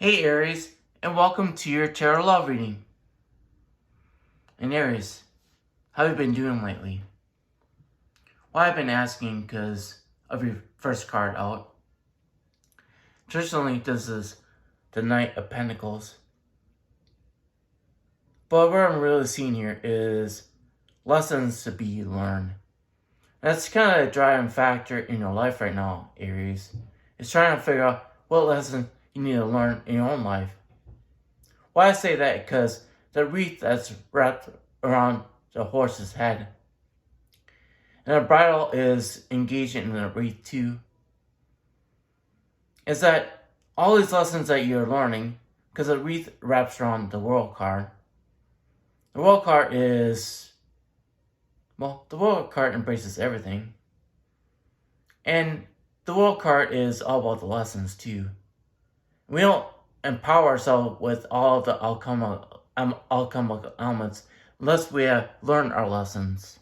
Hey Aries, and welcome to your tarot love reading. And Aries, how have you been doing lately? Well, I've been asking because of your first card out. Traditionally, this is the Knight of Pentacles. But what I'm really seeing here is lessons to be learned. That's kind of a driving factor in your life right now, Aries. It's trying to figure out what lesson you need to learn in your own life. Why I say that because the wreath that's wrapped around the horse's head, and the bridle is engaged in the wreath too, is that all these lessons that you're learning, because the wreath wraps around the world card. The world card is, the world card embraces everything. And the world card is all about the lessons too. We don't empower ourselves with all of the outcome elements unless we have learned our lessons.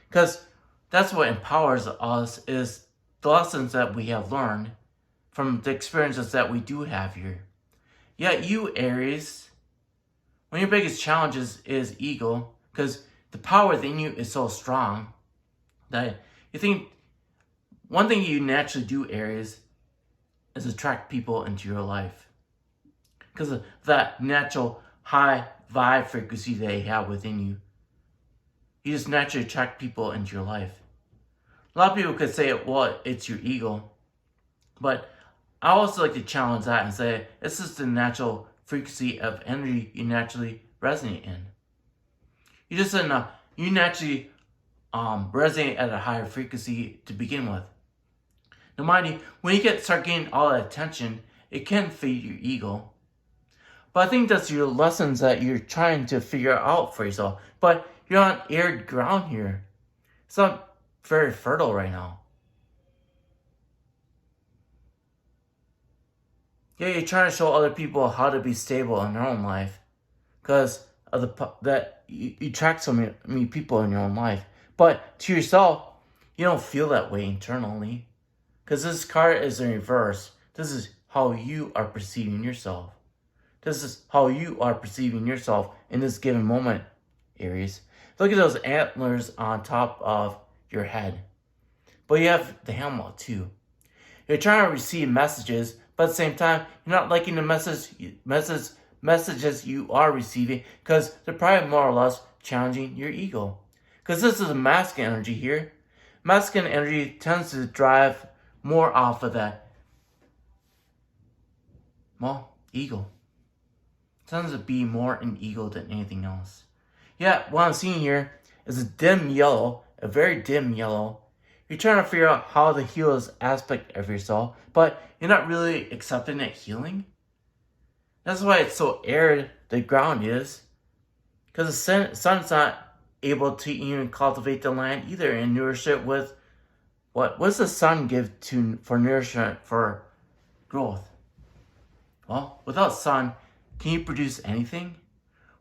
Because that's what empowers us, is the lessons that we have learned from the experiences that we do have here. Yet you, Aries, one of your biggest challenges is ego, because the power within you is so strong that you think one thing you naturally do, Aries, is attract people into your life. Because of that natural high vibe frequency they have within you. You just naturally attract people into your life. A lot of people could say, well, it's your ego. But I also like to challenge that and say, it's just the natural frequency of energy you naturally resonate in. You naturally resonate at a higher frequency to begin with. Now mind you, when you start getting all that attention, it can feed your ego. But I think that's your lessons that you're trying to figure out for yourself. But you're on arid ground here. It's not very fertile right now. Yeah, you're trying to show other people how to be stable in their own life. Because of that you attract so many people in your own life. But to yourself, you don't feel that way internally. Because this card is in reverse. This is how you are perceiving yourself. This is how you are perceiving yourself in this given moment, Aries. Look at those antlers on top of your head. But you have the helmet too. You're trying to receive messages, but at the same time, you're not liking the messages you are receiving because they're probably more or less challenging your ego. Because this is a masculine energy here. Masculine energy tends to drive more off of that, ego. Tends to be more an ego than anything else. Yeah, what I'm seeing here is a dim yellow, a very dim yellow. You're trying to figure out how to heal this aspect of yourself, but you're not really accepting that healing. That's why it's so arid, the ground is. Because the sun's not able to even cultivate the land either and nourish it with what does the sun give for nourishment, for growth? Well, without sun, can you produce anything?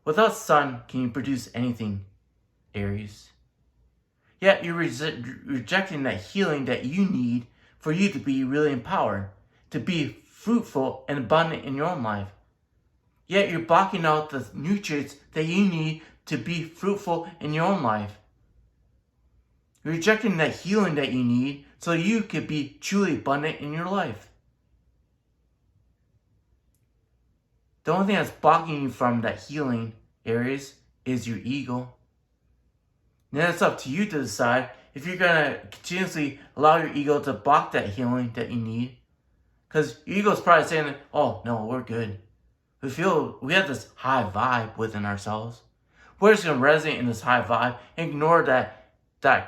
Without sun, can you produce anything, Aries? Yet you're rejecting that healing that you need for you to be really empowered, to be fruitful and abundant in your own life. Yet you're blocking out the nutrients that you need to be fruitful in your own life. You're rejecting that healing that you need so you could be truly abundant in your life. The only thing that's blocking you from that healing, Aries, is your ego. And then it's up to you to decide if you're going to continuously allow your ego to block that healing that you need. Because your ego is probably saying, oh, no, we're good. We have this high vibe within ourselves. We're just going to resonate in this high vibe and ignore that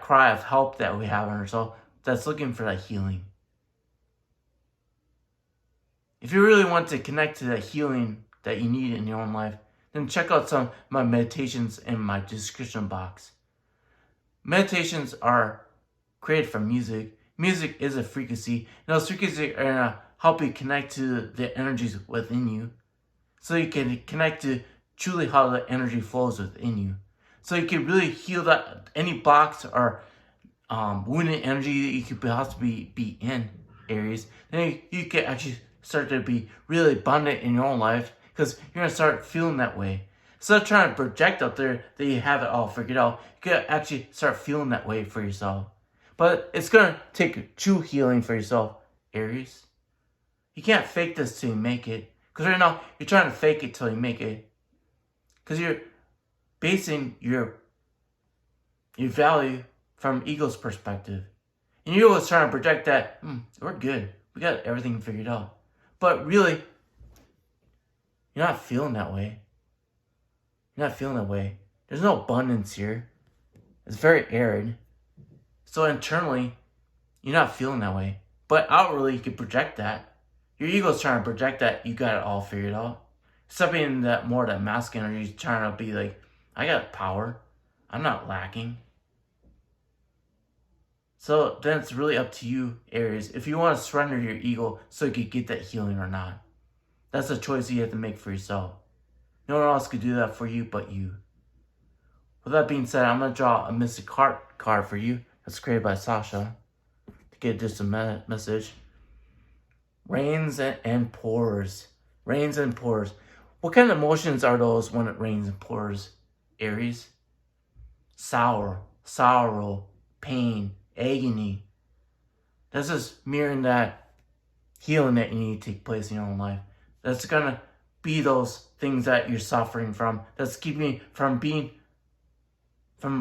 cry of help that we have in ourselves that's looking for that healing. If you really want to connect to that healing that you need in your own life, then check out some of my meditations in my description box. Meditations are created from music. Music is a frequency, and those frequencies are going to help you connect to the energies within you, so you can connect to truly how the energy flows within you. So you can really heal that any blocks or wounded energy that you could possibly be in, Aries. Then you can actually start to be really abundant in your own life because you're going to start feeling that way. Instead of trying to project out there that you have it all figured out, you can actually start feeling that way for yourself. But it's going to take true healing for yourself, Aries. You can't fake this till you make it. Because right now, you're trying to fake it till you make it. Because you're basing your value from ego's perspective. And your ego is trying to project that, we're good. We got everything figured out. But really, you're not feeling that way. You're not feeling that way. There's no abundance here. It's very arid. So internally, you're not feeling that way. But outwardly, you can project that. Your ego's trying to project that you got it all figured out. Stop being that more that masculine, or you're trying to be like, I got power. I'm not lacking. So then it's really up to you, Aries, if you want to surrender your ego so you can get that healing or not. That's a choice you have to make for yourself. No one else could do that for you but you. With that being said, I'm going to draw a mystic heart card for you. That's created by Sasha. To get just a message. Rains and pours. Rains and pours. What kind of emotions are those when it rains and pours, Aries? Sorrow, pain, agony. That's just mirroring that healing that you need to take place in your own life. That's going to be those things that you're suffering from. That's keeping you from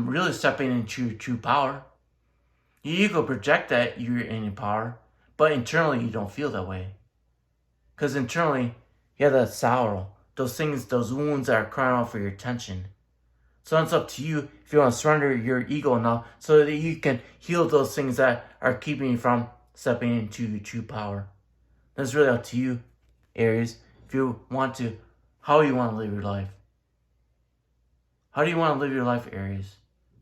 really stepping into true power. Your ego project that you're in your power, but internally you don't feel that way. Because internally, you have that sorrow. Those things, those wounds that are crying out for your attention. So it's up to you if you want to surrender your ego now so that you can heal those things that are keeping you from stepping into true power. That's really up to you, Aries, if you want to, how you want to live your life. How do you want to live your life, Aries?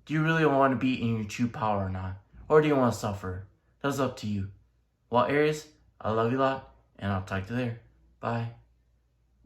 Do you really want to be in your true power or not? Or do you want to suffer? That's up to you. Well, Aries, I love you a lot, and I'll talk to you later. Bye.